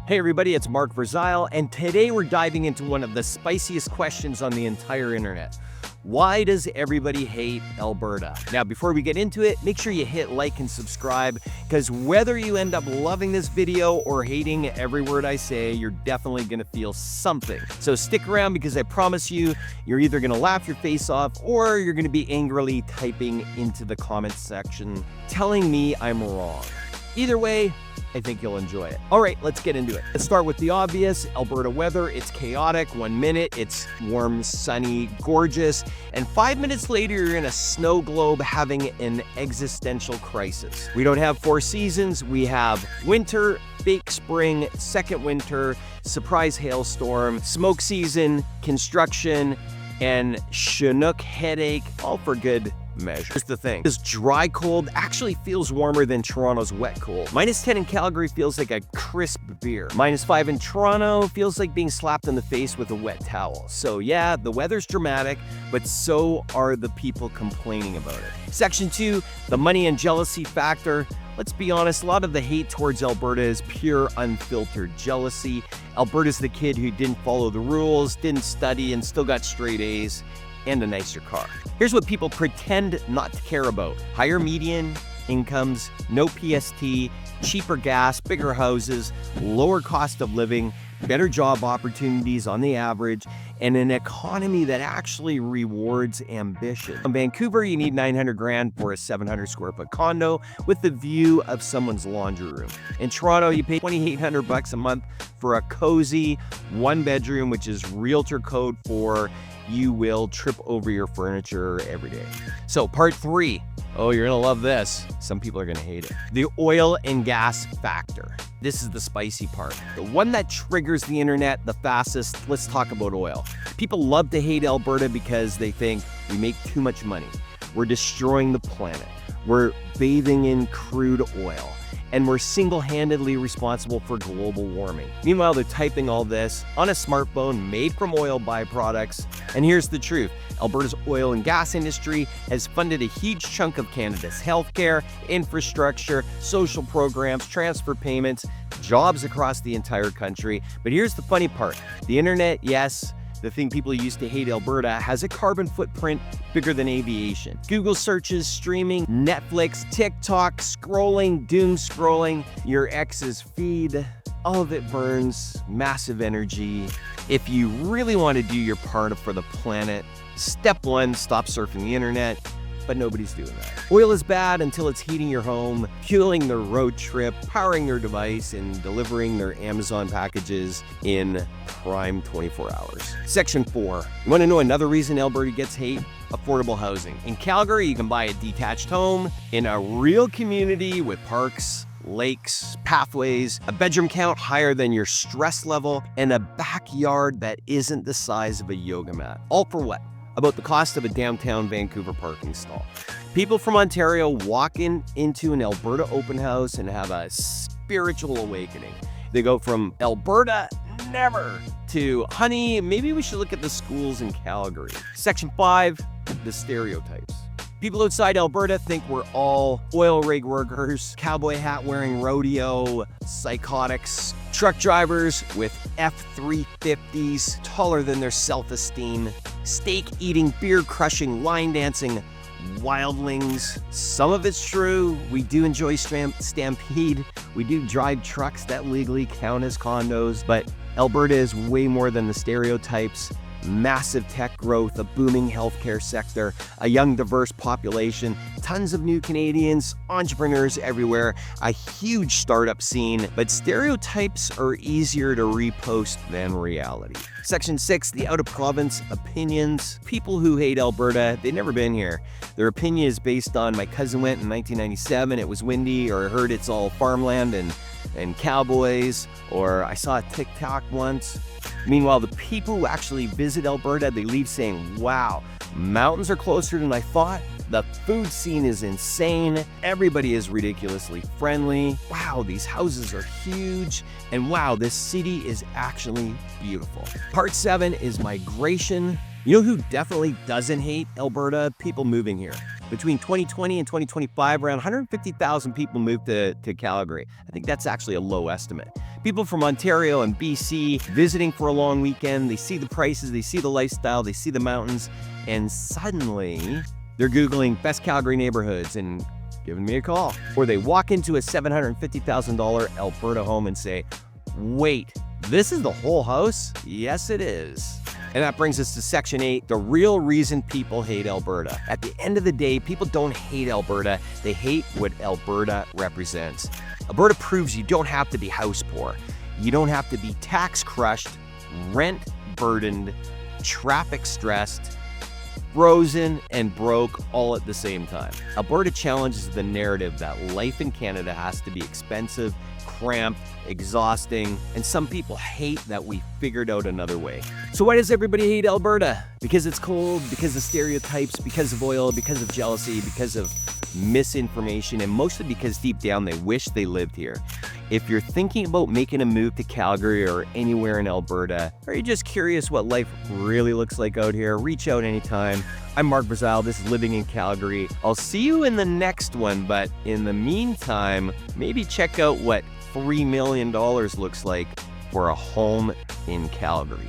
Hey everybody, it's Mark Verzile, and today we're diving into one of the spiciest questions on the entire internet. Why does everybody hate Alberta? Now, before we get into it, make sure you hit like and subscribe, because whether you end up loving this video or hating every word I say, you're definitely gonna feel something. So stick around, because I promise you, you're either gonna laugh your face off or you're gonna be angrily typing into the comments section, telling me I'm wrong. Either way, I think you'll enjoy it. All right, let's get into it. Let's start with the obvious. Alberta weather, it's chaotic. 1 minute, it's warm, sunny, gorgeous. And 5 minutes later, you're in a snow globe having an existential crisis. We don't have 4 seasons. We have winter, fake spring, second winter, surprise hailstorm, smoke season, construction, and Chinook headache, all for good measure. Here's the thing, this dry cold actually feels warmer than Toronto's wet cold. -10 in Calgary feels like a crisp beer. -5 in Toronto feels like being slapped in the face with a wet towel. So yeah, the weather's dramatic, but so are the people complaining about it. Section 2, the money and jealousy factor. Let's be honest, a lot of the hate towards Alberta is pure unfiltered jealousy. Alberta's the kid who didn't follow the rules, didn't study, and still got straight A's and a nicer car. Here's what people pretend not to care about. Higher median incomes, no PST, cheaper gas, bigger houses, lower cost of living, better job opportunities on the average, and an economy that actually rewards ambition. In Vancouver, you need 900 grand for a 700 square foot condo with the view of someone's laundry room. In Toronto, you pay 2,800 bucks a month for a cozy 1-bedroom, which is realtor code for you will trip over your furniture every day. So part 3. Oh, you're gonna love this. Some people are gonna hate it. The oil and gas factor. This is the spicy part. The one that triggers the internet the fastest. Let's talk about oil. People love to hate Alberta because they think we make too much money. We're destroying the planet. We're bathing in crude oil. And we're single-handedly responsible for global warming. Meanwhile, they're typing all this on a smartphone made from oil byproducts. And here's the truth. Alberta's oil and gas industry has funded a huge chunk of Canada's healthcare, infrastructure, social programs, transfer payments, jobs across the entire country. But here's the funny part. The internet, yes, the thing people used to hate Alberta, has a carbon footprint bigger than aviation. Google searches, streaming, Netflix, TikTok, scrolling, doom scrolling, your ex's feed, all of it burns massive energy. If you really want to do your part for the planet, step 1, stop surfing the internet. But nobody's doing that. Oil is bad until it's heating your home, fueling their road trip, powering their device, and delivering their Amazon packages in prime 24 hours. Section 4. You want to know another reason Alberta gets hate? Affordable housing. In Calgary, you can buy a detached home in a real community with parks, lakes, pathways, a bedroom count higher than your stress level, and a backyard that isn't the size of a yoga mat. All for what? About the cost of a downtown Vancouver parking stall. People from Ontario walk into an Alberta open house and have a spiritual awakening. They go from Alberta, never, to honey, maybe we should look at the schools in Calgary. Section 5, the stereotypes. People outside Alberta think we're all oil rig workers, cowboy hat wearing rodeo, psychotics, truck drivers with F-350s, taller than their self-esteem, steak-eating, beer-crushing, line-dancing wildlings. Some of it's true. We do enjoy stampede. We do drive trucks that legally count as condos, but Alberta is way more than the stereotypes. Massive tech growth, a booming healthcare sector, a young, diverse population, tons of new Canadians, entrepreneurs everywhere, a huge startup scene, but stereotypes are easier to repost than reality. Section 6, the out-of-province opinions. People who hate Alberta, they've never been here. Their opinion is based on my cousin went in 1997, it was windy, or I heard it's all farmland and cowboys, or I saw a TikTok once. Meanwhile, the people who actually visit Alberta, they leave saying, wow, mountains are closer than I thought. The food scene is insane. Everybody is ridiculously friendly. Wow, these houses are huge. And wow, this city is actually beautiful. Part 7 is migration. You know who definitely doesn't hate Alberta? People moving here. Between 2020 and 2025, around 150,000 people moved to Calgary. I think that's actually a low estimate. People from Ontario and BC visiting for a long weekend, they see the prices, they see the lifestyle, they see the mountains, and suddenly they're Googling best Calgary neighborhoods and giving me a call. Or they walk into a $750,000 Alberta home and say, wait, this is the whole house? Yes, it is. And that brings us to section 8, the real reason people hate Alberta. At the end of the day, people don't hate Alberta, they hate what Alberta represents. Alberta proves you don't have to be house poor. You don't have to be tax crushed, rent burdened, traffic stressed, frozen, and broke all at the same time. Alberta challenges the narrative that life in Canada has to be expensive, cramped, exhausting, and some people hate that we figured out another way. So why does everybody hate Alberta? Because it's cold, because of stereotypes, because of oil, because of jealousy, because of misinformation, and mostly because deep down they wish they lived here. If you're thinking about making a move to Calgary or anywhere in Alberta, or you're just curious what life really looks like out here, reach out anytime. I'm Mark Brazil, this is Living in Calgary. I'll see you in the next one, but in the meantime, maybe check out what $3 million looks like for a home in Calgary.